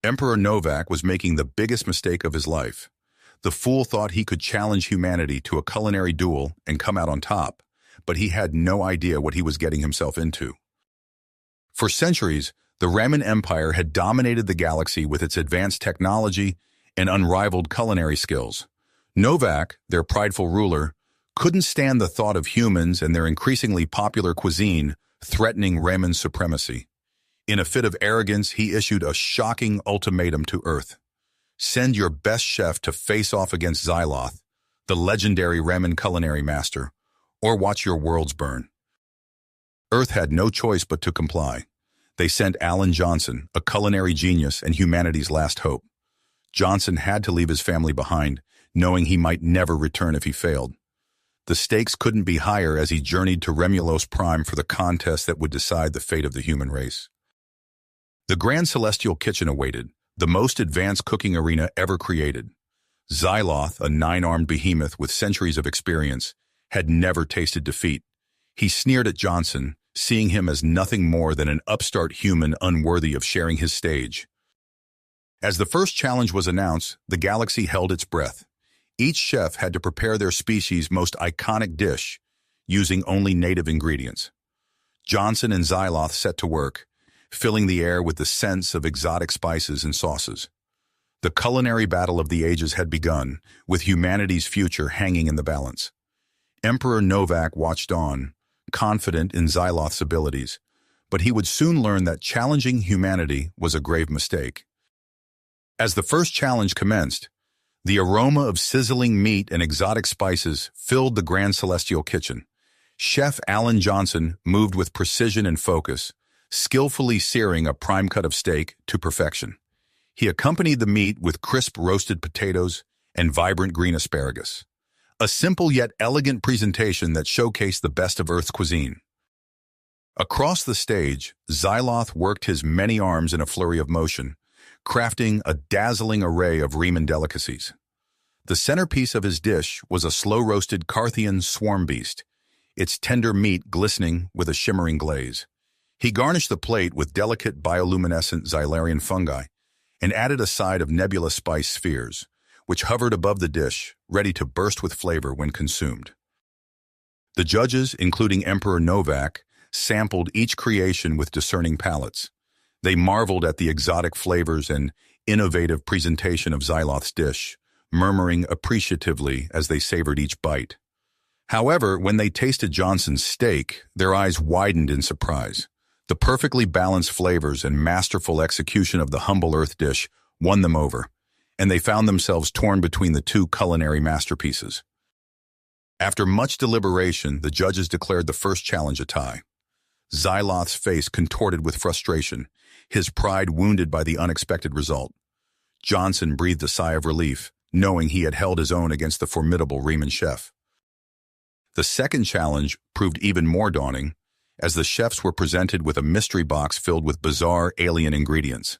Emperor Novak was making the biggest mistake of his life. The fool thought he could challenge humanity to a culinary duel and come out on top, but he had no idea what he was getting himself into. For centuries, the Ramen Empire had dominated the galaxy with its advanced technology and unrivaled culinary skills. Novak, their prideful ruler, couldn't stand the thought of humans and their increasingly popular cuisine threatening ramen's supremacy. In a fit of arrogance, he issued a shocking ultimatum to Earth. Send your best chef to face off against Xyloth, the legendary ramen culinary master, or watch your worlds burn. Earth had no choice but to comply. They sent Alan Johnson, a culinary genius and humanity's last hope. Johnson had to leave his family behind, knowing he might never return if he failed. The stakes couldn't be higher as he journeyed to Remulos Prime for the contest that would decide the fate of the human race. The Grand Celestial Kitchen awaited, the most advanced cooking arena ever created. Xyloth, a 9-armed behemoth with centuries of experience, had never tasted defeat. He sneered at Johnson, seeing him as nothing more than an upstart human unworthy of sharing his stage. As the first challenge was announced, the galaxy held its breath. Each chef had to prepare their species' most iconic dish, using only native ingredients. Johnson and Xyloth set to work, filling the air with the scents of exotic spices and sauces. The culinary battle of the ages had begun, with humanity's future hanging in the balance. Emperor Novak watched on, confident in Xyloth's abilities, but he would soon learn that challenging humanity was a grave mistake. As the first challenge commenced, the aroma of sizzling meat and exotic spices filled the Grand Celestial Kitchen. Chef Alan Johnson moved with precision and focus, skillfully searing a prime cut of steak to perfection. He accompanied the meat with crisp roasted potatoes and vibrant green asparagus. A simple yet elegant presentation that showcased the best of Earth's cuisine. Across the stage, Xyloth worked his many arms in a flurry of motion, crafting a dazzling array of Riemann delicacies. The centerpiece of his dish was a slow-roasted Carthian swarm beast, its tender meat glistening with a shimmering glaze. He garnished the plate with delicate bioluminescent xylarian fungi and added a side of nebulous spice spheres, which hovered above the dish, ready to burst with flavor when consumed. The judges, including Emperor Novak, sampled each creation with discerning palates. They marveled at the exotic flavors and innovative presentation of Xyloth's dish, murmuring appreciatively as they savored each bite. However, when they tasted Johnson's steak, their eyes widened in surprise. The perfectly balanced flavors and masterful execution of the humble Earth dish won them over, and they found themselves torn between the two culinary masterpieces. After much deliberation, the judges declared the first challenge a tie. Xyloth's face contorted with frustration, his pride wounded by the unexpected result. Johnson breathed a sigh of relief, knowing he had held his own against the formidable Riemann chef. The second challenge proved even more daunting, as the chefs were presented with a mystery box filled with bizarre alien ingredients.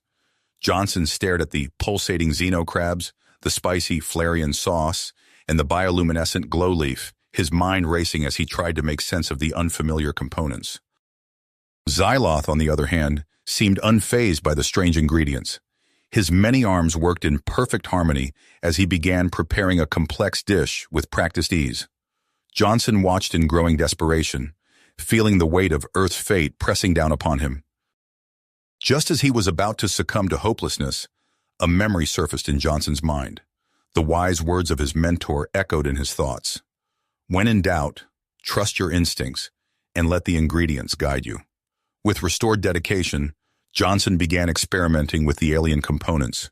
Johnson stared at the pulsating xenocrabs, the spicy Flarian sauce, and the bioluminescent glow leaf, his mind racing as he tried to make sense of the unfamiliar components. Xyloth, on the other hand, seemed unfazed by the strange ingredients. His many arms worked in perfect harmony as he began preparing a complex dish with practiced ease. Johnson watched in growing desperation, feeling the weight of Earth's fate pressing down upon him. Just as he was about to succumb to hopelessness, a memory surfaced in Johnson's mind. The wise words of his mentor echoed in his thoughts. When in doubt, trust your instincts and let the ingredients guide you. With restored dedication, Johnson began experimenting with the alien components,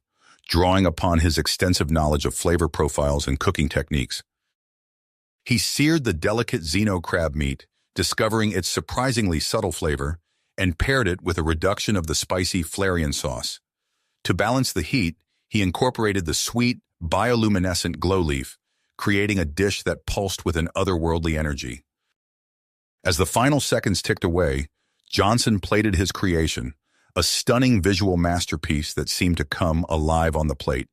drawing upon his extensive knowledge of flavor profiles and cooking techniques. He seared the delicate xenocrab meat, discovering its surprisingly subtle flavor, and paired it with a reduction of the spicy Flarian sauce. To balance the heat, he incorporated the sweet, bioluminescent glow leaf, creating a dish that pulsed with an otherworldly energy. As the final seconds ticked away, Johnson plated his creation, a stunning visual masterpiece that seemed to come alive on the plate.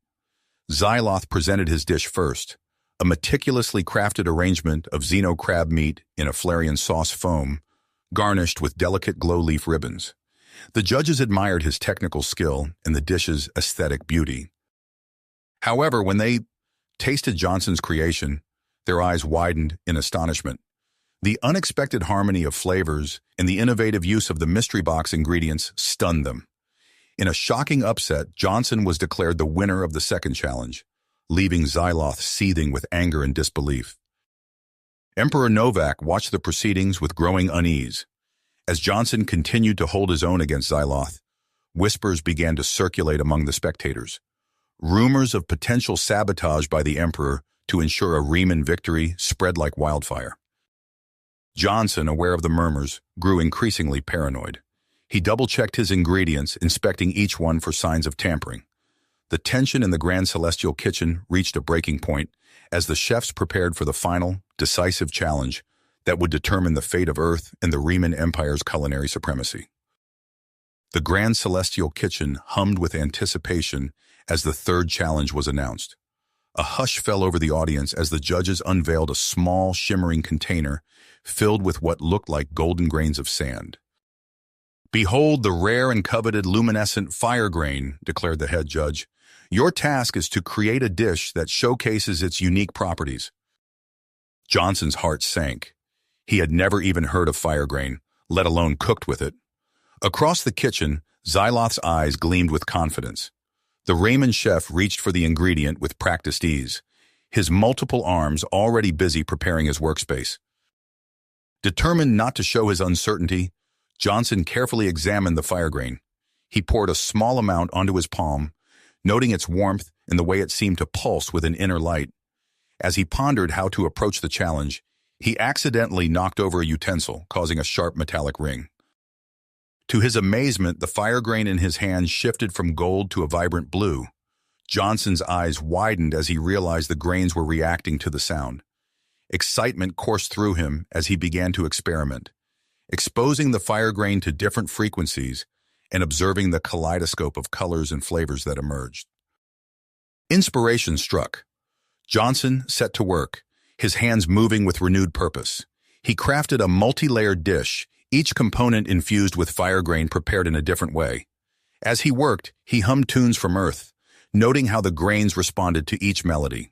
Xyloth presented his dish first, a meticulously crafted arrangement of xenocrab meat in a Flarian sauce foam, garnished with delicate glow leaf ribbons. The judges admired his technical skill and the dish's aesthetic beauty. However, when they tasted Johnson's creation, their eyes widened in astonishment. The unexpected harmony of flavors and the innovative use of the mystery box ingredients stunned them. In a shocking upset, Johnson was declared the winner of the second challenge, leaving Xyloth seething with anger and disbelief. Emperor Novak watched the proceedings with growing unease. As Johnson continued to hold his own against Xyloth, whispers began to circulate among the spectators. Rumors of potential sabotage by the Emperor to ensure a Riemann victory spread like wildfire. Johnson, aware of the murmurs, grew increasingly paranoid. He double-checked his ingredients, inspecting each one for signs of tampering. The tension in the Grand Celestial Kitchen reached a breaking point as the chefs prepared for the final, decisive challenge that would determine the fate of Earth and the Riemann Empire's culinary supremacy. The Grand Celestial Kitchen hummed with anticipation as the third challenge was announced. A hush fell over the audience as the judges unveiled a small, shimmering container filled with what looked like golden grains of sand. "Behold the rare and coveted luminescent fire grain," declared the head judge. "Your task is to create a dish that showcases its unique properties." Johnson's heart sank. He had never even heard of fire grain, let alone cooked with it. Across the kitchen, Xyloth's eyes gleamed with confidence. The Raymond chef reached for the ingredient with practiced ease, his multiple arms already busy preparing his workspace. Determined not to show his uncertainty, Johnson carefully examined the fire grain. He poured a small amount onto his palm, noting its warmth and the way it seemed to pulse with an inner light. As he pondered how to approach the challenge, he accidentally knocked over a utensil, causing a sharp metallic ring. To his amazement, the fire grain in his hand shifted from gold to a vibrant blue. Johnson's eyes widened as he realized the grains were reacting to the sound. Excitement coursed through him as he began to experiment, exposing the fire grain to different frequencies and observing the kaleidoscope of colors and flavors that emerged. Inspiration struck. Johnson set to work, his hands moving with renewed purpose. He crafted a multi-layered dish, each component infused with fire grain prepared in a different way. As he worked, he hummed tunes from Earth, noting how the grains responded to each melody.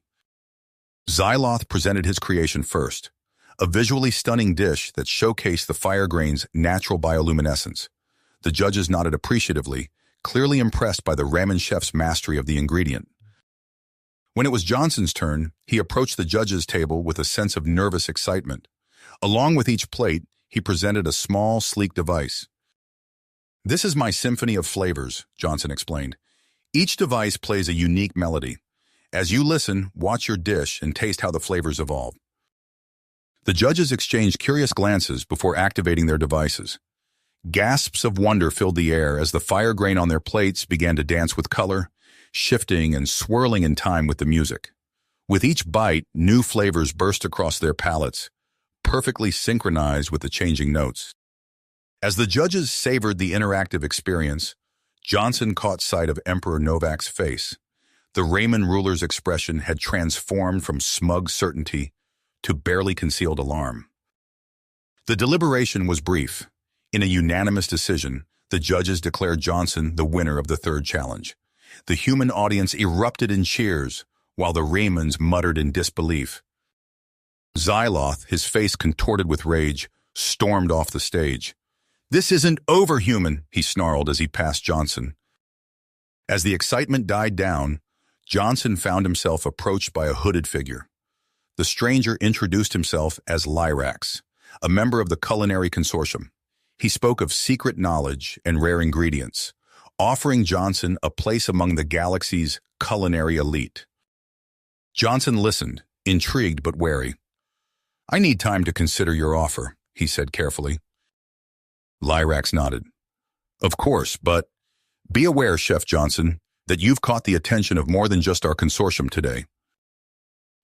Xyloth presented his creation first, a visually stunning dish that showcased the fire grain's natural bioluminescence. The judges nodded appreciatively, clearly impressed by the ramen chef's mastery of the ingredient. When it was Johnson's turn, he approached the judges' table with a sense of nervous excitement. Along with each plate, he presented a small, sleek device. "This is my symphony of flavors," Johnson explained. "Each device plays a unique melody. As you listen, watch your dish and taste how the flavors evolve." The judges exchanged curious glances before activating their devices. Gasps of wonder filled the air as the fire grain on their plates began to dance with color, shifting and swirling in time with the music. With each bite, new flavors burst across their palates, perfectly synchronized with the changing notes. As the judges savored the interactive experience, Johnson caught sight of Emperor Novak's face. The Raymond ruler's expression had transformed from smug certainty to barely concealed alarm. The deliberation was brief. In a unanimous decision, the judges declared Johnson the winner of the third challenge. The human audience erupted in cheers, while the Raymonds muttered in disbelief. Xyloth, his face contorted with rage, stormed off the stage. "This isn't over, human," he snarled as he passed Johnson. As the excitement died down, Johnson found himself approached by a hooded figure. The stranger introduced himself as Lyrax, a member of the Culinary Consortium. He spoke of secret knowledge and rare ingredients, offering Johnson a place among the galaxy's culinary elite. Johnson listened, intrigued but wary. "I need time to consider your offer," he said carefully. Lyrax nodded. "Of course, but be aware, Chef Johnson, that you've caught the attention of more than just our consortium today."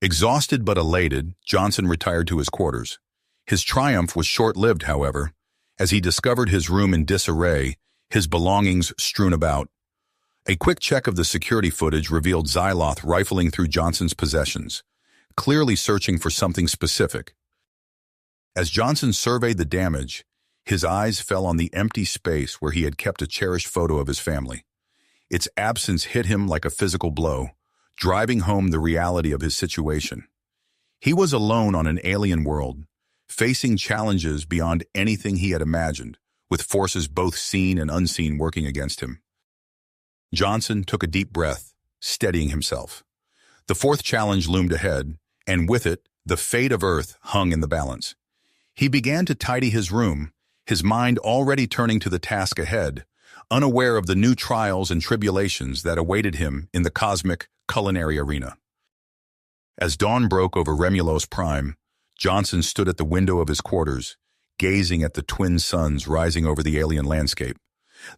Exhausted but elated, Johnson retired to his quarters. His triumph was short-lived, however, as he discovered his room in disarray, his belongings strewn about. A quick check of the security footage revealed Xyloth rifling through Johnson's possessions, clearly searching for something specific. As Johnson surveyed the damage, His eyes fell on the empty space where he had kept a cherished photo of his family. Its absence hit him like a physical blow, driving home the reality of his situation. He was alone on an alien world, facing challenges beyond anything he had imagined, with forces both seen and unseen working against him. Johnson took a deep breath, steadying himself. The fourth challenge loomed ahead, and with it, the fate of Earth hung in the balance. He began to tidy his room, his mind already turning to the task ahead, unaware of the new trials and tribulations that awaited him in the cosmic culinary arena. As dawn broke over Remulus Prime, Johnson stood at the window of his quarters, gazing at the twin suns rising over the alien landscape.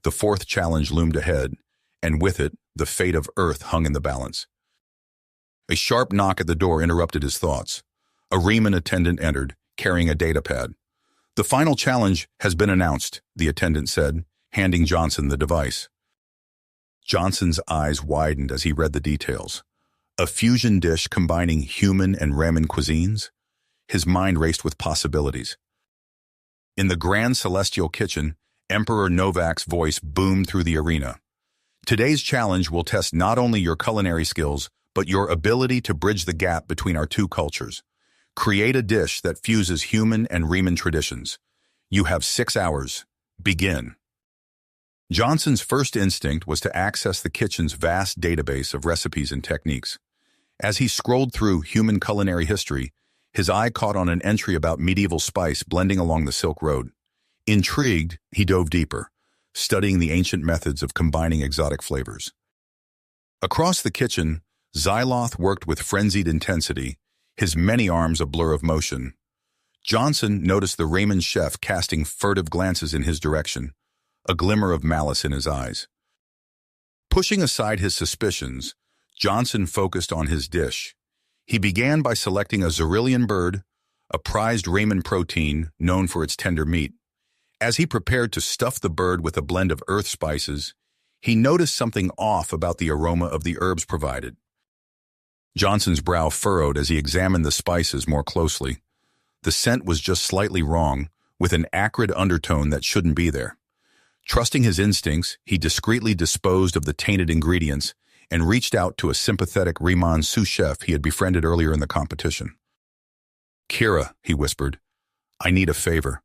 The fourth challenge loomed ahead, and with it, the fate of Earth hung in the balance. A sharp knock at the door interrupted his thoughts. A Riemann attendant entered, carrying a datapad. "The final challenge has been announced," the attendant said, handing Johnson the device. Johnson's eyes widened as he read the details. A fusion dish combining human and ramen cuisines? His mind raced with possibilities. In the grand celestial kitchen, Emperor Novak's voice boomed through the arena. "Today's challenge will test not only your culinary skills, but your ability to bridge the gap between our two cultures. Create a dish that fuses human and Riemann traditions. You have 6 hours. Begin." Johnson's first instinct was to access the kitchen's vast database of recipes and techniques. As he scrolled through human culinary history, his eye caught on an entry about medieval spice blending along the Silk Road. Intrigued, he dove deeper, studying the ancient methods of combining exotic flavors. Across the kitchen, Xyloth worked with frenzied intensity, his many arms a blur of motion. Johnson noticed the Raymond chef casting furtive glances in his direction, a glimmer of malice in his eyes. Pushing aside his suspicions, Johnson focused on his dish. He began by selecting a Xyrillian bird, a prized Raymond protein known for its tender meat. As he prepared to stuff the bird with a blend of earth spices, he noticed something off about the aroma of the herbs provided. Johnson's brow furrowed as he examined the spices more closely. The scent was just slightly wrong, with an acrid undertone that shouldn't be there. Trusting his instincts, he discreetly disposed of the tainted ingredients and reached out to a sympathetic Riemann sous chef he had befriended earlier in the competition. "Kira," he whispered, "I need a favor.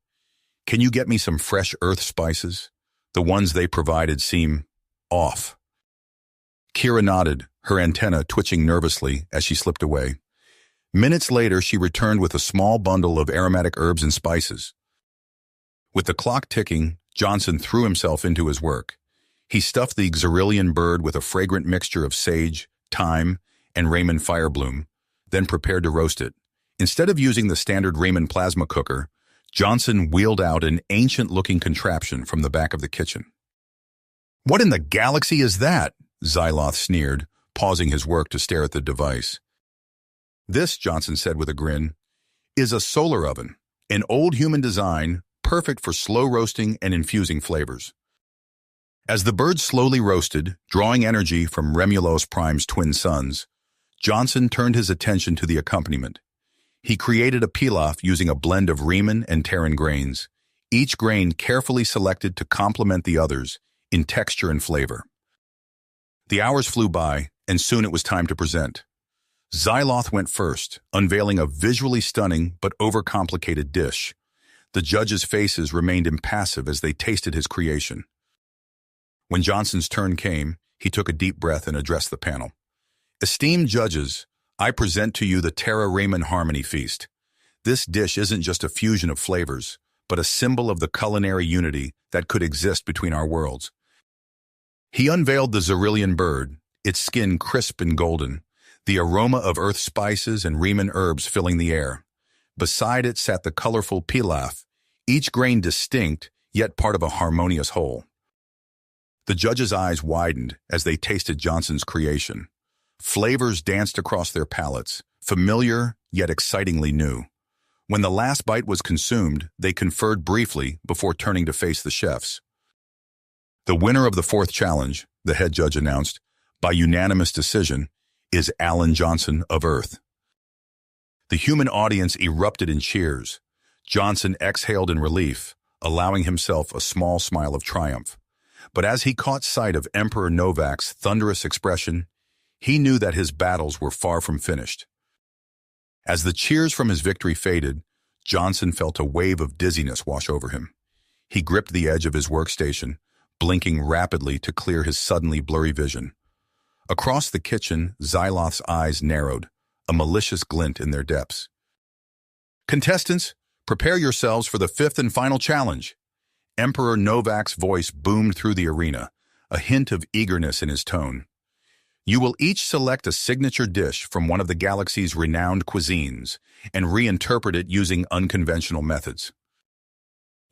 Can you get me some fresh earth spices? The ones they provided seem off." Kira nodded, her antenna twitching nervously as she slipped away. Minutes later, she returned with a small bundle of aromatic herbs and spices. With the clock ticking, Johnson threw himself into his work. He stuffed the Xyrillian bird with a fragrant mixture of sage, thyme, and Raymond firebloom, then prepared to roast it. Instead of using the standard Raymond plasma cooker, Johnson wheeled out an ancient-looking contraption from the back of the kitchen. "What in the galaxy is that?" Xyloth sneered, pausing his work to stare at the device. "This," Johnson said with a grin, "is a solar oven, an old human design, perfect for slow roasting and infusing flavors." As the bird slowly roasted, drawing energy from Remulus Prime's twin suns, Johnson turned his attention to the accompaniment. He created a pilaf using a blend of Riemann and Terran grains, each grain carefully selected to complement the others in texture and flavor. The hours flew by, and soon it was time to present. Xyloth went first, unveiling a visually stunning but overcomplicated dish. The judges' faces remained impassive as they tasted his creation. When Johnson's turn came, he took a deep breath and addressed the panel. "Esteemed judges, I present to you the Terra Raymond Harmony Feast. This dish isn't just a fusion of flavors, but a symbol of the culinary unity that could exist between our worlds." He unveiled the Xyrillian bird, its skin crisp and golden, the aroma of earth spices and Riemann herbs filling the air. Beside it sat the colorful pilaf, each grain distinct, yet part of a harmonious whole. The judges' eyes widened as they tasted Johnson's creation. Flavors danced across their palates, familiar yet excitingly new. When the last bite was consumed, they conferred briefly before turning to face the chefs. "The winner of the fourth challenge," the head judge announced, "by unanimous decision, is Alan Johnson of Earth." The human audience erupted in cheers. Johnson exhaled in relief, allowing himself a small smile of triumph. But as he caught sight of Emperor Novak's thunderous expression, he knew that his battles were far from finished. As the cheers from his victory faded, Johnson felt a wave of dizziness wash over him. He gripped the edge of his workstation, blinking rapidly to clear his suddenly blurry vision. Across the kitchen, Xyloth's eyes narrowed, a malicious glint in their depths. "Contestants, prepare yourselves for the fifth and final challenge." Emperor Novak's voice boomed through the arena, a hint of eagerness in his tone. "You will each select a signature dish from one of the galaxy's renowned cuisines and reinterpret it using unconventional methods."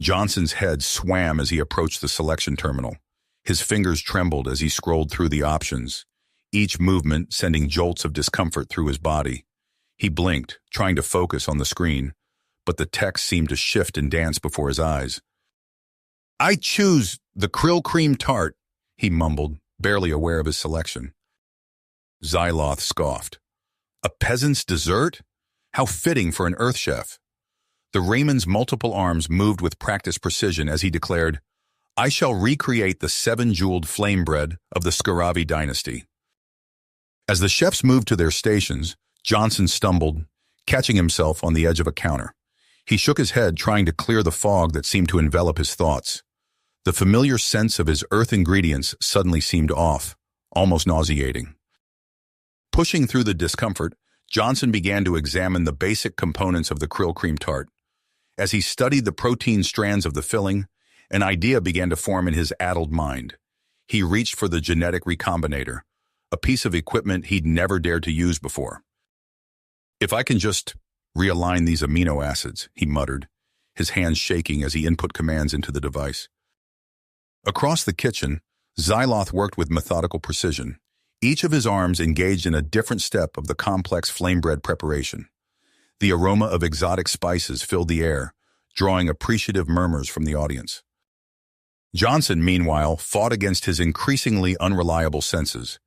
Johnson's head swam as he approached the selection terminal. His fingers trembled as he scrolled through the options, each movement sending jolts of discomfort through his body. He blinked, trying to focus on the screen, but the text seemed to shift and dance before his eyes. "I choose the krill cream tart," he mumbled, barely aware of his selection. Xyloth scoffed. "A peasant's dessert? How fitting for an Earth chef." The Raymond's multiple arms moved with practiced precision as he declared, "I shall recreate the 7-jeweled flame bread of the Skuravi dynasty." As the chefs moved to their stations, Johnson stumbled, catching himself on the edge of a counter. He shook his head, trying to clear the fog that seemed to envelop his thoughts. The familiar sense of his earth ingredients suddenly seemed off, almost nauseating. Pushing through the discomfort, Johnson began to examine the basic components of the krill cream tart. As he studied the protein strands of the filling, an idea began to form in his addled mind. He reached for the genetic recombinator, a piece of equipment he'd never dared to use before. "If I can just realign these amino acids," he muttered, his hands shaking as he input commands into the device. Across the kitchen, Xyloth worked with methodical precision, each of his arms engaged in a different step of the complex flame bread preparation. The aroma of exotic spices filled the air, drawing appreciative murmurs from the audience. Johnson, meanwhile, fought against his increasingly unreliable senses.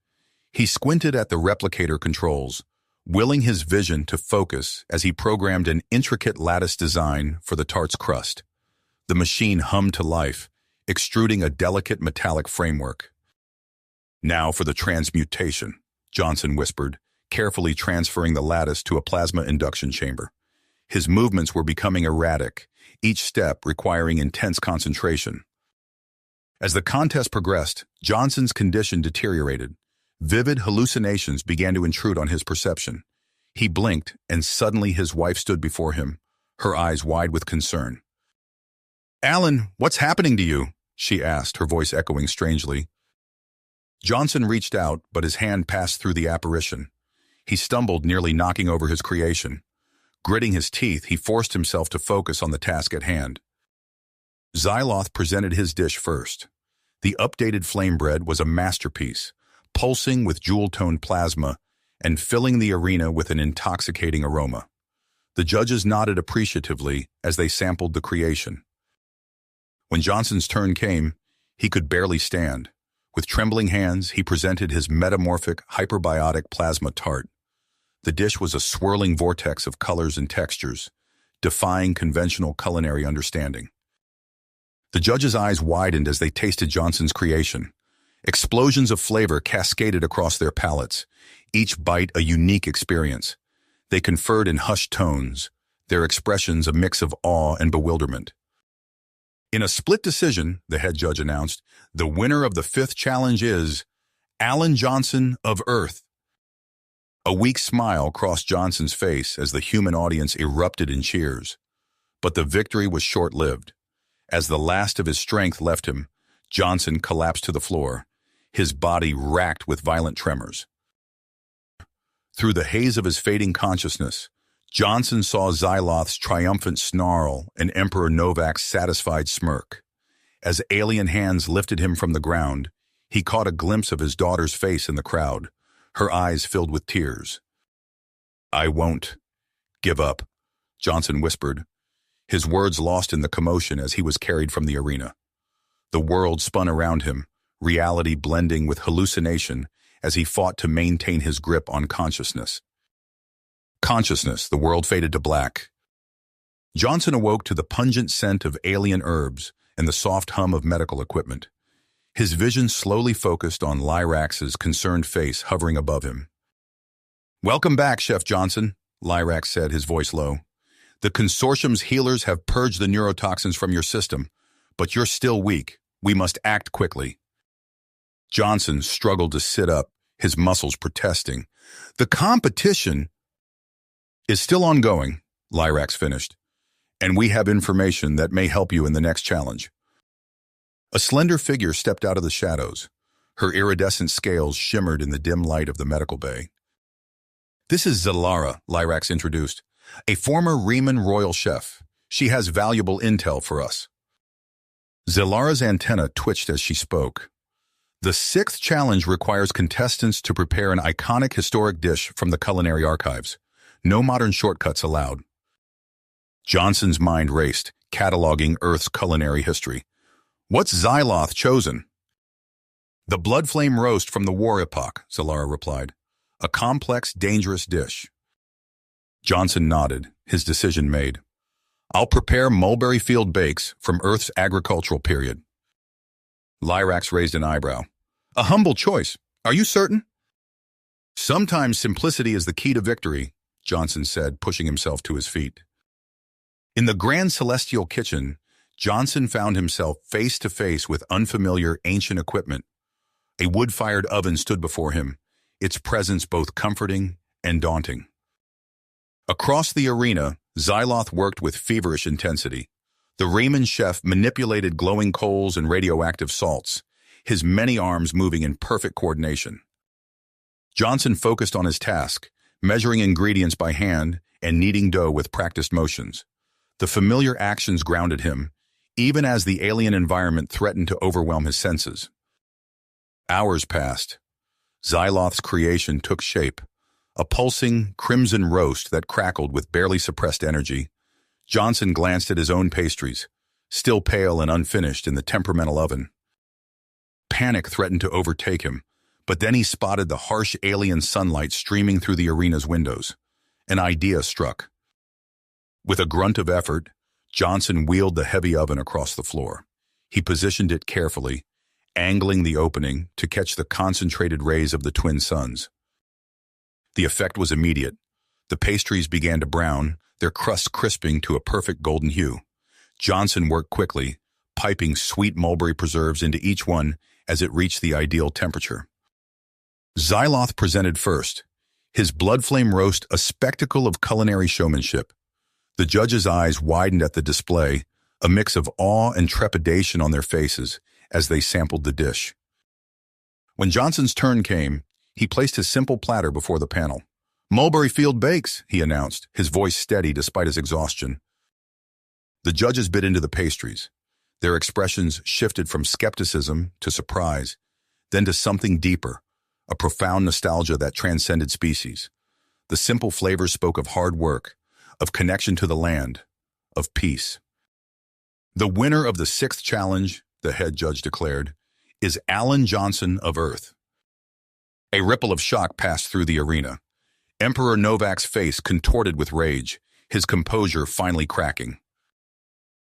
He squinted at the replicator controls, willing his vision to focus as he programmed an intricate lattice design for the tart's crust. The machine hummed to life, extruding a delicate metallic framework. "Now for the transmutation," Johnson whispered, carefully transferring the lattice to a plasma induction chamber. His movements were becoming erratic, each step requiring intense concentration. As the contest progressed, Johnson's condition deteriorated. Vivid hallucinations began to intrude on his perception. He blinked, and suddenly his wife stood before him, her eyes wide with concern. "Alan, what's happening to you?" she asked, her voice echoing strangely. Johnson reached out, but his hand passed through the apparition. He stumbled, nearly knocking over his creation. Gritting his teeth, he forced himself to focus on the task at hand. Xyloth presented his dish first. The updated flame bread was a masterpiece, pulsing with jewel-toned plasma and filling the arena with an intoxicating aroma. The judges nodded appreciatively as they sampled the creation. When Johnson's turn came, he could barely stand. With trembling hands, he presented his metamorphic, hyperbiotic plasma tart. The dish was a swirling vortex of colors and textures, defying conventional culinary understanding. The judges' eyes widened as they tasted Johnson's creation. Explosions of flavor cascaded across their palates, each bite a unique experience. They conferred in hushed tones, their expressions a mix of awe and bewilderment. "In a split decision," the head judge announced, "the winner of the fifth challenge is Alan Johnson of Earth." A weak smile crossed Johnson's face as the human audience erupted in cheers. But the victory was short-lived. As the last of his strength left him, Johnson collapsed to the floor, his body racked with violent tremors. Through the haze of his fading consciousness, Johnson saw Xyloth's triumphant snarl and Emperor Novak's satisfied smirk. As alien hands lifted him from the ground, he caught a glimpse of his daughter's face in the crowd, her eyes filled with tears. "I won't give up," Johnson whispered, his words lost in the commotion as he was carried from the arena. The world spun around him, reality blending with hallucination as he fought to maintain his grip on consciousness. The world faded to black. Johnson awoke to the pungent scent of alien herbs and the soft hum of medical equipment. His vision slowly focused on Lyrax's concerned face hovering above him. "Welcome back, Chef Johnson," Lyrax said, his voice low. "The consortium's healers have purged the neurotoxins from your system, but you're still weak. We must act quickly." Johnson struggled to sit up, his muscles protesting. "The competition is still ongoing," Lyrax finished, "and we have information that may help you in the next challenge." A slender figure stepped out of the shadows. Her iridescent scales shimmered in the dim light of the medical bay. "This is Zalara," Lyrax introduced, "a former Riemann royal chef. She has valuable intel for us." Zalara's antenna twitched as she spoke. "The sixth challenge requires contestants to prepare an iconic historic dish from the culinary archives. No modern shortcuts allowed." Johnson's mind raced, cataloging Earth's culinary history. "What's Xyloth chosen?" "The blood flame roast from the war epoch," Zalara replied. "A complex, dangerous dish." Johnson nodded, his decision made. "I'll prepare mulberry field bakes from Earth's agricultural period." Lyrax raised an eyebrow. "A humble choice. Are you certain?" "Sometimes simplicity is the key to victory," Johnson said, pushing himself to his feet. In the grand celestial kitchen, Johnson found himself face to face with unfamiliar, ancient equipment. A wood-fired oven stood before him, its presence both comforting and daunting. Across the arena, Xyloth worked with feverish intensity. The Riemann chef manipulated glowing coals and radioactive salts, his many arms moving in perfect coordination. Johnson focused on his task, measuring ingredients by hand and kneading dough with practiced motions. The familiar actions grounded him, even as the alien environment threatened to overwhelm his senses. Hours passed. Xyloth's creation took shape, a pulsing, crimson roast that crackled with barely suppressed energy. Johnson glanced at his own pastries, still pale and unfinished in the temperamental oven. Panic threatened to overtake him, but then he spotted the harsh alien sunlight streaming through the arena's windows. An idea struck. With a grunt of effort, Johnson wheeled the heavy oven across the floor. He positioned it carefully, angling the opening to catch the concentrated rays of the twin suns. The effect was immediate. The pastries began to brown, their crusts crisping to a perfect golden hue. Johnson worked quickly, piping sweet mulberry preserves into each one as it reached the ideal temperature. Xyloth presented first, his blood flame roast a spectacle of culinary showmanship. The judges' eyes widened at the display, a mix of awe and trepidation on their faces as they sampled the dish. When Johnson's turn came, he placed his simple platter before the panel. "Mulberry field bakes," he announced, his voice steady despite his exhaustion. The judges bit into the pastries. Their expressions shifted from skepticism to surprise, then to something deeper, a profound nostalgia that transcended species. The simple flavors spoke of hard work, of connection to the land, of peace. "The winner of the sixth challenge," the head judge declared, "is Alan Johnson of Earth." A ripple of shock passed through the arena. Emperor Novak's face contorted with rage, his composure finally cracking.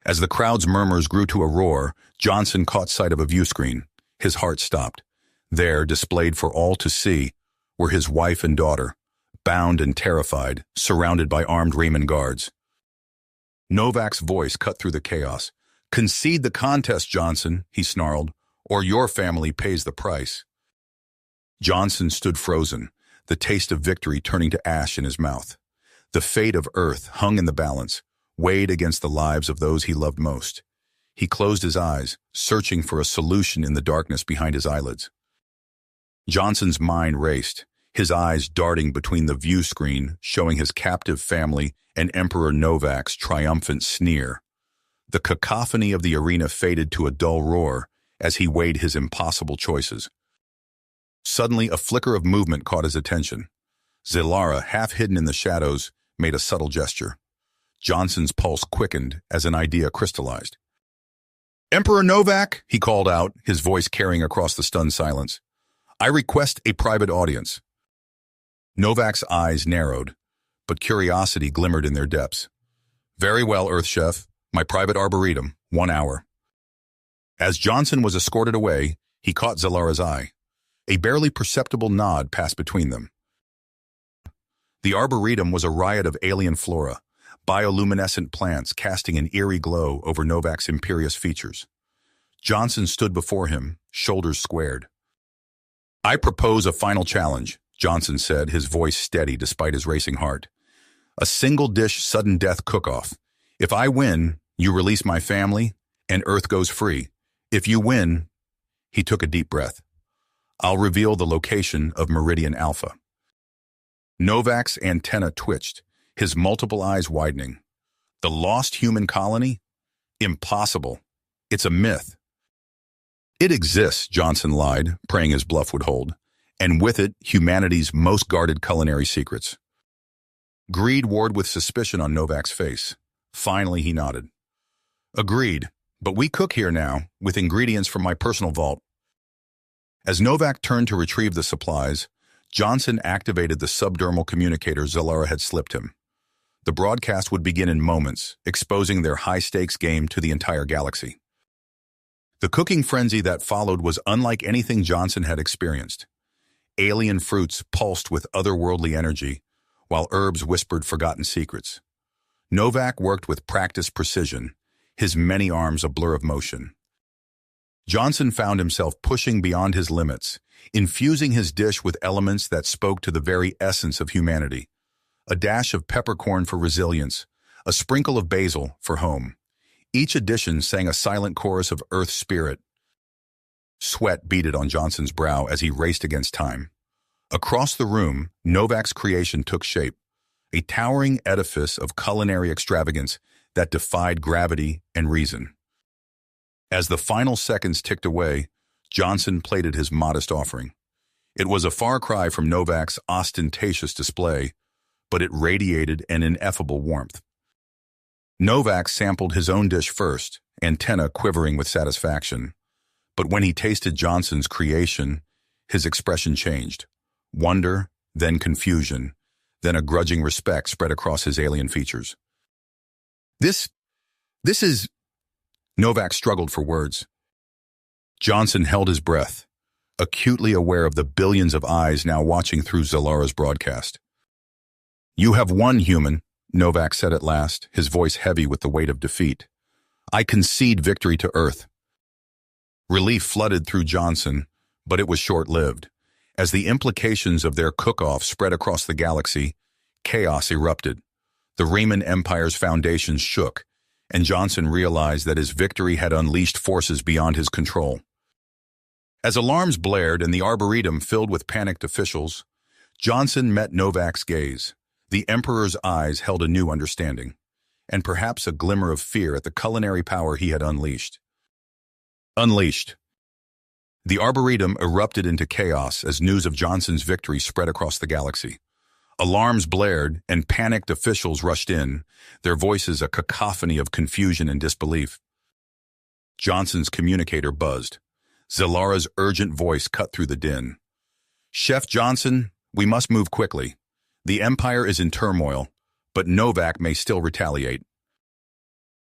As the crowd's murmurs grew to a roar, Johnson caught sight of a view screen. His heart stopped. There, displayed for all to see, were his wife and daughter, bound and terrified, surrounded by armed Riemann guards. Novak's voice cut through the chaos. "Concede the contest, Johnson," he snarled, "or your family pays the price." Johnson stood frozen, the taste of victory turning to ash in his mouth. The fate of Earth hung in the balance, weighed against the lives of those he loved most. He closed his eyes, searching for a solution in the darkness behind his eyelids. Johnson's mind raced, his eyes darting between the view screen showing his captive family and Emperor Novak's triumphant sneer. The cacophony of the arena faded to a dull roar as he weighed his impossible choices. Suddenly, a flicker of movement caught his attention. Zalara, half hidden in the shadows, made a subtle gesture. Johnson's pulse quickened as an idea crystallized. "Emperor Novak," he called out, his voice carrying across the stunned silence. "I request a private audience." Novak's eyes narrowed, but curiosity glimmered in their depths. Very well, Earth Chef. My private arboretum, 1 hour. As Johnson was escorted away, he caught Zalara's eye. A barely perceptible nod passed between them. The arboretum was a riot of alien flora, bioluminescent plants casting an eerie glow over Novak's imperious features. Johnson stood before him, shoulders squared. I propose a final challenge, Johnson said, his voice steady despite his racing heart. A single-dish sudden death cook-off. If I win, you release my family, and Earth goes free. If you win, he took a deep breath. I'll reveal the location of Meridian Alpha. Novak's antenna twitched, his multiple eyes widening. The lost human colony? Impossible. It's a myth. It exists, Johnson lied, praying his bluff would hold, and with it, humanity's most guarded culinary secrets. Greed warred with suspicion on Novak's face. Finally, he nodded. Agreed, but we cook here now, with ingredients from my personal vault. As Novak turned to retrieve the supplies, Johnson activated the subdermal communicator Zalara had slipped him. The broadcast would begin in moments, exposing their high-stakes game to the entire galaxy. The cooking frenzy that followed was unlike anything Johnson had experienced. Alien fruits pulsed with otherworldly energy, while herbs whispered forgotten secrets. Novak worked with practiced precision, his many arms a blur of motion. Johnson found himself pushing beyond his limits, infusing his dish with elements that spoke to the very essence of humanity. A dash of peppercorn for resilience, a sprinkle of basil for home. Each addition sang a silent chorus of Earth's spirit. Sweat beaded on Johnson's brow as he raced against time. Across the room, Novak's creation took shape, a towering edifice of culinary extravagance that defied gravity and reason. As the final seconds ticked away, Johnson plated his modest offering. It was a far cry from Novak's ostentatious display, but it radiated an ineffable warmth. Novak sampled his own dish first, antenna quivering with satisfaction. But when he tasted Johnson's creation, his expression changed. Wonder, then confusion, then a grudging respect spread across his alien features. This is... Novak struggled for words. Johnson held his breath, acutely aware of the billions of eyes now watching through Zalara's broadcast. You have won, human, Novak said at last, his voice heavy with the weight of defeat. I concede victory to Earth. Relief flooded through Johnson, but it was short-lived. As the implications of their cook-off spread across the galaxy, chaos erupted. The Riemann Empire's foundations shook, and Johnson realized that his victory had unleashed forces beyond his control. As alarms blared and the arboretum filled with panicked officials, Johnson met Novak's gaze. The Emperor's eyes held a new understanding, and perhaps a glimmer of fear at the culinary power he had unleashed. Unleashed. The Arboretum erupted into chaos as news of Johnson's victory spread across the galaxy. Alarms blared, and panicked officials rushed in, their voices a cacophony of confusion and disbelief. Johnson's communicator buzzed. Zalara's urgent voice cut through the din. Chef Johnson, we must move quickly. The Empire is in turmoil, but Novak may still retaliate.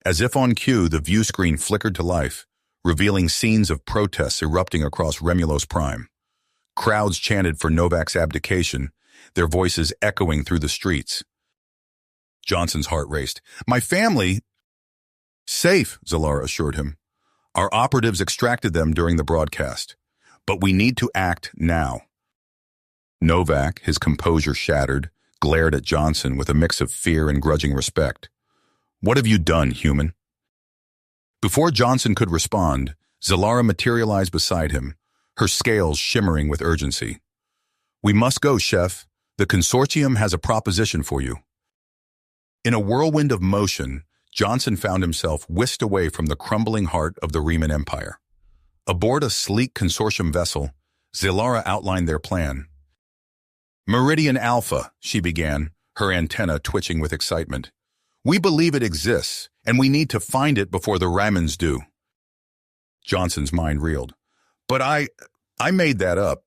As if on cue, the view screen flickered to life, revealing scenes of protests erupting across Remulos Prime. Crowds chanted for Novak's abdication, their voices echoing through the streets. Johnson's heart raced. My family... Safe, Zalara assured him. Our operatives extracted them during the broadcast, but we need to act now. Novak, his composure shattered, glared at Johnson with a mix of fear and grudging respect. What have you done, human? Before Johnson could respond, Zalara materialized beside him, her scales shimmering with urgency. We must go, Chef. The consortium has a proposition for you. In a whirlwind of motion, Johnson found himself whisked away from the crumbling heart of the Riemann Empire. Aboard a sleek consortium vessel, Zalara outlined their plan. Meridian Alpha, she began, her antenna twitching with excitement. We believe it exists, and we need to find it before the Ramans do. Johnson's mind reeled. But I made that up.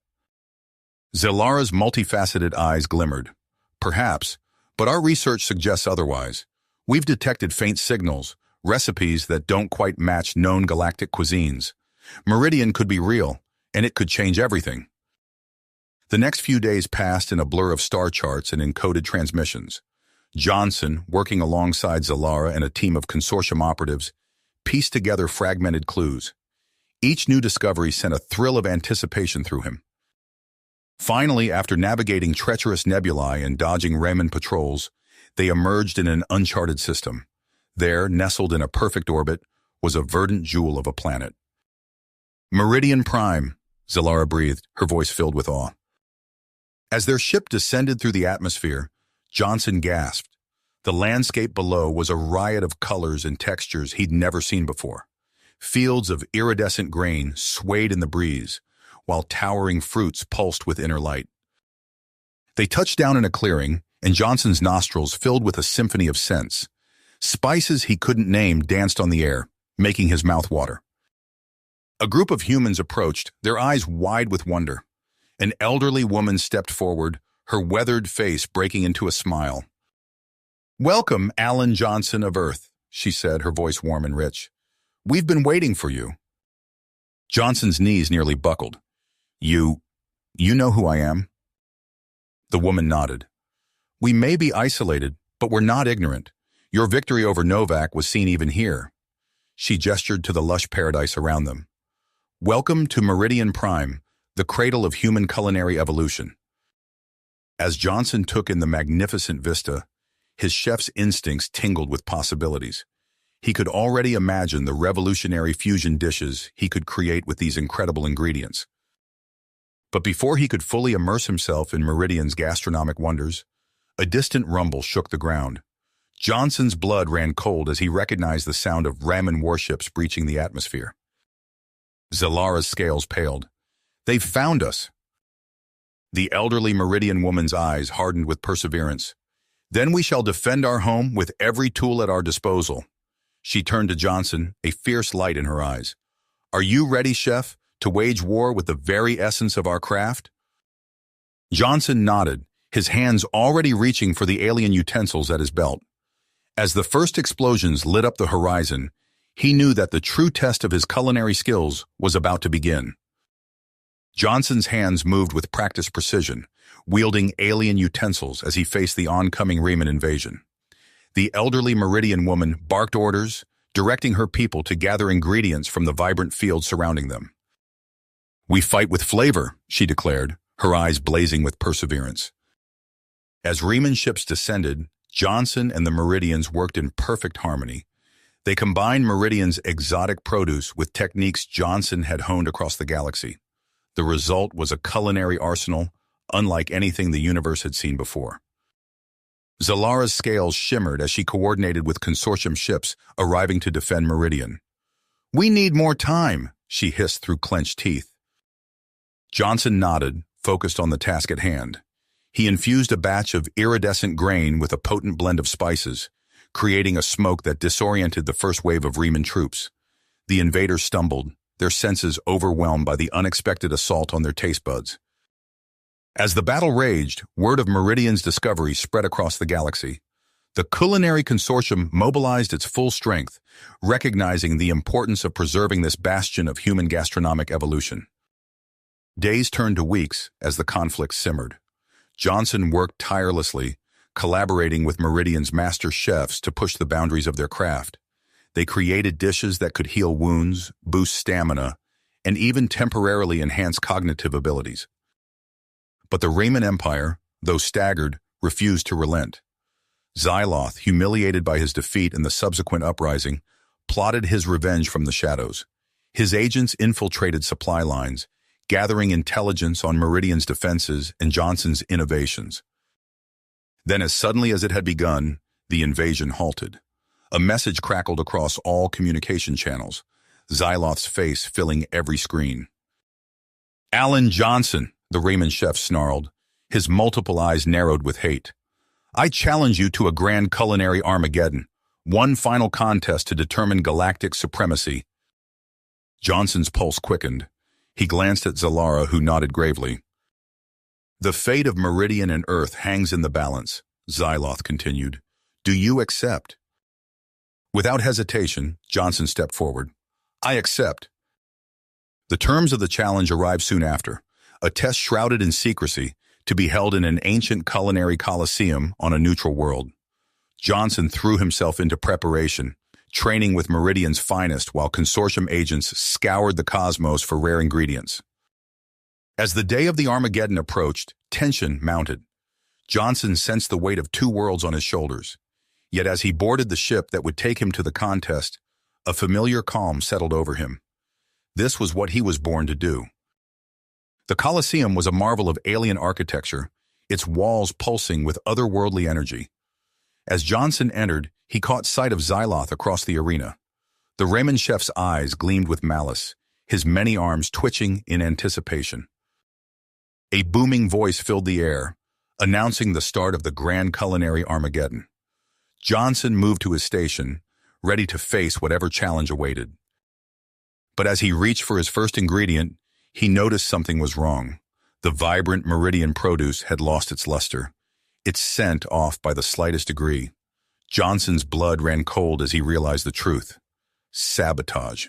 Zalara's multifaceted eyes glimmered. Perhaps, but our research suggests otherwise. We've detected faint signals, recipes that don't quite match known galactic cuisines. Meridian could be real, and it could change everything. The next few days passed in a blur of star charts and encoded transmissions. Johnson, working alongside Zalara and a team of consortium operatives, pieced together fragmented clues. Each new discovery sent a thrill of anticipation through him. Finally, after navigating treacherous nebulae and dodging Raymond patrols, they emerged in an uncharted system. There, nestled in a perfect orbit, was a verdant jewel of a planet. Meridian Prime, Zalara breathed, her voice filled with awe. As their ship descended through the atmosphere, Johnson gasped. The landscape below was a riot of colors and textures he'd never seen before. Fields of iridescent grain swayed in the breeze, while towering fruits pulsed with inner light. They touched down in a clearing, and Johnson's nostrils filled with a symphony of scents. Spices he couldn't name danced on the air, making his mouth water. A group of humans approached, their eyes wide with wonder. An elderly woman stepped forward, her weathered face breaking into a smile. "Welcome, Alan Johnson of Earth," she said, her voice warm and rich. "We've been waiting for you." Johnson's knees nearly buckled. You know who I am?" The woman nodded. "We may be isolated, but we're not ignorant. Your victory over Novak was seen even here." She gestured to the lush paradise around them. "Welcome to Meridian Prime, the cradle of human culinary evolution." As Johnson took in the magnificent vista, his chef's instincts tingled with possibilities. He could already imagine the revolutionary fusion dishes he could create with these incredible ingredients. But before he could fully immerse himself in Meridian's gastronomic wonders, a distant rumble shook the ground. Johnson's blood ran cold as he recognized the sound of Raman warships breaching the atmosphere. Zalara's scales paled. "They've found us." The elderly Meridian woman's eyes hardened with perseverance. "Then we shall defend our home with every tool at our disposal." She turned to Johnson, a fierce light in her eyes. "Are you ready, chef, to wage war with the very essence of our craft?" Johnson nodded, his hands already reaching for the alien utensils at his belt. As the first explosions lit up the horizon, he knew that the true test of his culinary skills was about to begin. Johnson's hands moved with practiced precision, wielding alien utensils as he faced the oncoming Raman invasion. The elderly Meridian woman barked orders, directing her people to gather ingredients from the vibrant field surrounding them. "We fight with flavor," she declared, her eyes blazing with perseverance. As Raman ships descended, Johnson and the Meridians worked in perfect harmony. They combined Meridian's exotic produce with techniques Johnson had honed across the galaxy. The result was a culinary arsenal unlike anything the universe had seen before. Zalara's scales shimmered as she coordinated with consortium ships arriving to defend Meridian. "We need more time," she hissed through clenched teeth. Johnson nodded, focused on the task at hand. He infused a batch of iridescent grain with a potent blend of spices, creating a smoke that disoriented the first wave of Raman troops. The invaders stumbled, their senses overwhelmed by the unexpected assault on their taste buds. As the battle raged, word of Meridian's discovery spread across the galaxy. The Culinary Consortium mobilized its full strength, recognizing the importance of preserving this bastion of human gastronomic evolution. Days turned to weeks as the conflict simmered. Johnson worked tirelessly, collaborating with Meridian's master chefs to push the boundaries of their craft. They created dishes that could heal wounds, boost stamina, and even temporarily enhance cognitive abilities. But the Raman Empire, though staggered, refused to relent. Xyloth, humiliated by his defeat in the subsequent uprising, plotted his revenge from the shadows. His agents infiltrated supply lines, gathering intelligence on Meridian's defenses and Johnson's innovations. Then, as suddenly as it had begun, the invasion halted. A message crackled across all communication channels, Xyloth's face filling every screen. "Alan Johnson," the Raman chef snarled, his multiple eyes narrowed with hate. "I challenge you to a grand culinary Armageddon, one final contest to determine galactic supremacy." Johnson's pulse quickened. He glanced at Zalara, who nodded gravely. "The fate of Meridian and Earth hangs in the balance," Xyloth continued. "Do you accept? Without hesitation, Johnson stepped forward. I accept. The terms of the challenge arrived soon after, a test shrouded in secrecy to be held in an ancient culinary coliseum on a neutral world. Johnson threw himself into preparation, training with Meridian's finest while consortium agents scoured the cosmos for rare ingredients. As the day of the Armageddon approached, tension mounted. Johnson sensed the weight of two worlds on his shoulders. Yet as he boarded the ship that would take him to the contest, a familiar calm settled over him. This was what he was born to do. The Colosseum was a marvel of alien architecture, its walls pulsing with otherworldly energy. As Johnson entered, he caught sight of Xyloth across the arena. The Raymond chef's eyes gleamed with malice, his many arms twitching in anticipation. A booming voice filled the air, announcing the start of the grand culinary Armageddon. Johnson moved to his station, ready to face whatever challenge awaited. But as he reached for his first ingredient, he noticed something was wrong. The vibrant Meridian produce had lost its luster, its scent off by the slightest degree. Johnson's blood ran cold as he realized the truth. Sabotage.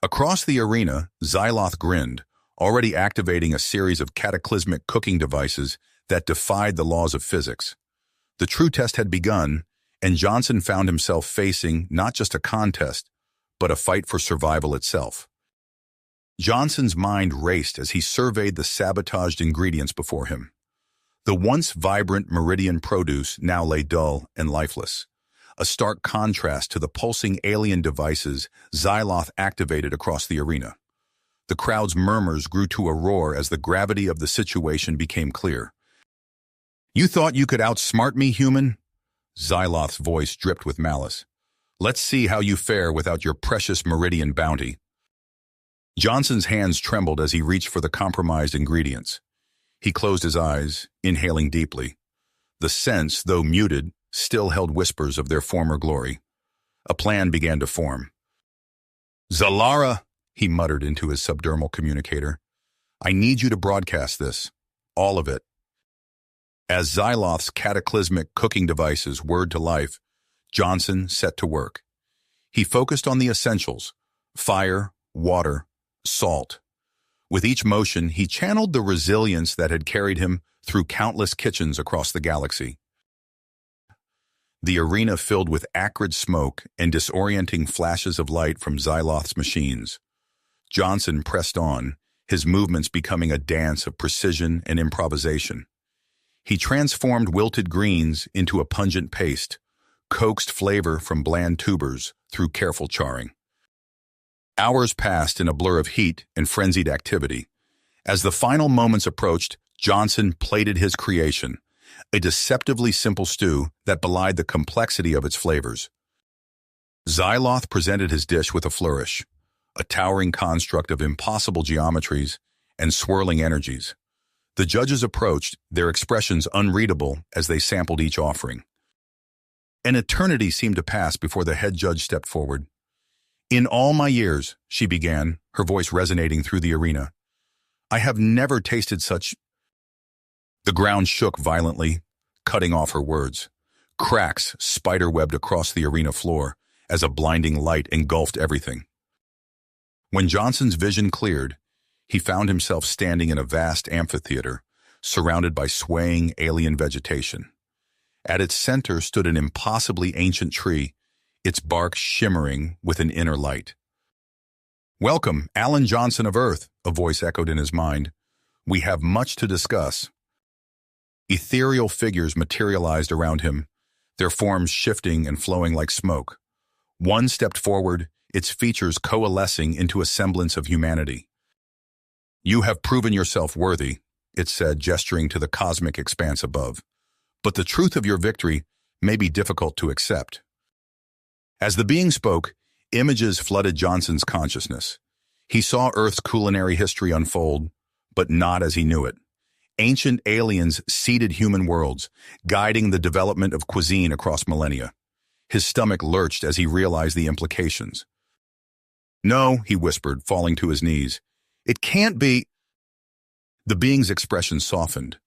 Across the arena, Xyloth grinned, already activating a series of cataclysmic cooking devices that defied the laws of physics. The true test had begun, and Johnson found himself facing not just a contest, but a fight for survival itself. Johnson's mind raced as he surveyed the sabotaged ingredients before him. The once vibrant Meridian produce now lay dull and lifeless, a stark contrast to the pulsing alien devices Xyloth activated across the arena. The crowd's murmurs grew to a roar as the gravity of the situation became clear. You thought you could outsmart me, human? Xyloth's voice dripped with malice. Let's see how you fare without your precious Meridian bounty. Johnson's hands trembled as he reached for the compromised ingredients. He closed his eyes, inhaling deeply. The scents, though muted, still held whispers of their former glory. A plan began to form. Zalara, he muttered into his subdermal communicator. I need you to broadcast this. All of it. As Xyloth's cataclysmic cooking devices whirred to life, Johnson set to work. He focused on the essentials: fire, water, salt. With each motion, he channeled the resilience that had carried him through countless kitchens across the galaxy. The arena filled with acrid smoke and disorienting flashes of light from Xyloth's machines. Johnson pressed on, his movements becoming a dance of precision and improvisation. He transformed wilted greens into a pungent paste, coaxed flavor from bland tubers through careful charring. Hours passed in a blur of heat and frenzied activity. As the final moments approached, Johnson plated his creation, a deceptively simple stew that belied the complexity of its flavors. Xyloth presented his dish with a flourish, a towering construct of impossible geometries and swirling energies. The judges approached, their expressions unreadable as they sampled each offering. An eternity seemed to pass before the head judge stepped forward. In all my years, she began, her voice resonating through the arena, I have never tasted such... The ground shook violently, cutting off her words. Cracks spiderwebbed across the arena floor as a blinding light engulfed everything. When Johnson's vision cleared, he found himself standing in a vast amphitheater, surrounded by swaying alien vegetation. At its center stood an impossibly ancient tree, its bark shimmering with an inner light. Welcome, Alan Johnson of Earth, a voice echoed in his mind. We have much to discuss. Ethereal figures materialized around him, their forms shifting and flowing like smoke. One stepped forward, its features coalescing into a semblance of humanity. You have proven yourself worthy, it said, gesturing to the cosmic expanse above. But the truth of your victory may be difficult to accept. As the being spoke, images flooded Johnson's consciousness. He saw Earth's culinary history unfold, but not as he knew it. Ancient aliens seeded human worlds, guiding the development of cuisine across millennia. His stomach lurched as he realized the implications. No, he whispered, falling to his knees. It can't be. The being's expression softened.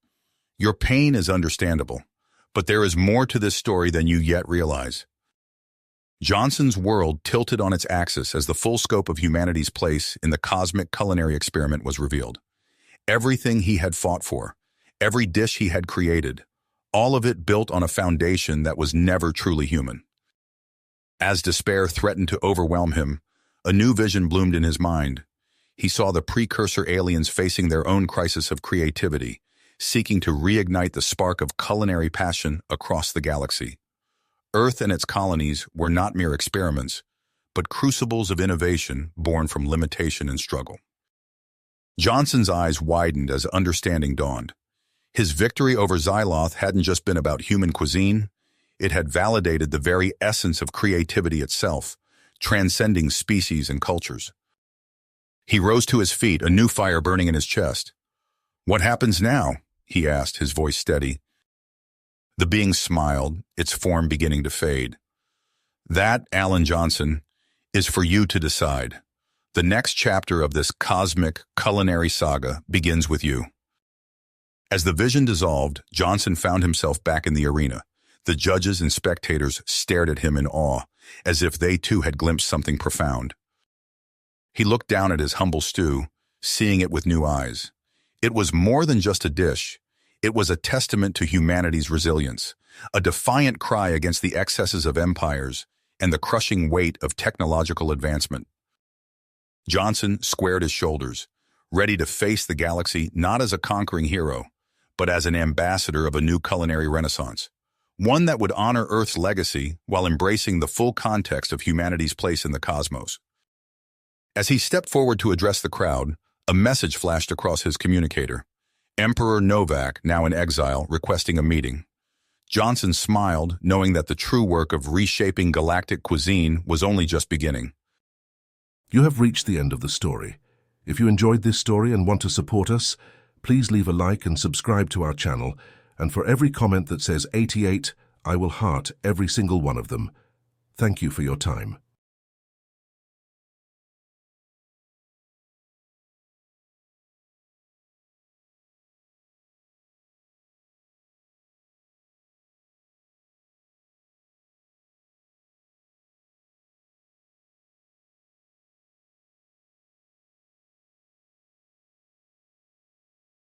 Your pain is understandable, but there is more to this story than you yet realize. Johnson's world tilted on its axis as the full scope of humanity's place in the cosmic culinary experiment was revealed. Everything he had fought for, every dish he had created, all of it built on a foundation that was never truly human. As despair threatened to overwhelm him, a new vision bloomed in his mind. He saw the precursor aliens facing their own crisis of creativity, seeking to reignite the spark of culinary passion across the galaxy. Earth and its colonies were not mere experiments, but crucibles of innovation born from limitation and struggle. Johnson's eyes widened as understanding dawned. His victory over Xyloth hadn't just been about human cuisine, it had validated the very essence of creativity itself, transcending species and cultures. He rose to his feet, a new fire burning in his chest. "What happens now?" he asked, his voice steady. The being smiled, its form beginning to fade. "That, Alan Johnson, is for you to decide. The next chapter of this cosmic culinary saga begins with you." As the vision dissolved, Johnson found himself back in the arena. The judges and spectators stared at him in awe, as if they too had glimpsed something profound. He looked down at his humble stew, seeing it with new eyes. It was more than just a dish. It was a testament to humanity's resilience, a defiant cry against the excesses of empires and the crushing weight of technological advancement. Johnson squared his shoulders, ready to face the galaxy not as a conquering hero, but as an ambassador of a new culinary renaissance, one that would honor Earth's legacy while embracing the full context of humanity's place in the cosmos. As he stepped forward to address the crowd, a message flashed across his communicator. Emperor Novak, now in exile, requesting a meeting. Johnson smiled, knowing that the true work of reshaping galactic cuisine was only just beginning. You have reached the end of the story. If you enjoyed this story and want to support us, please leave a like and subscribe to our channel, and for every comment that says 88, I will heart every single one of them. Thank you for your time.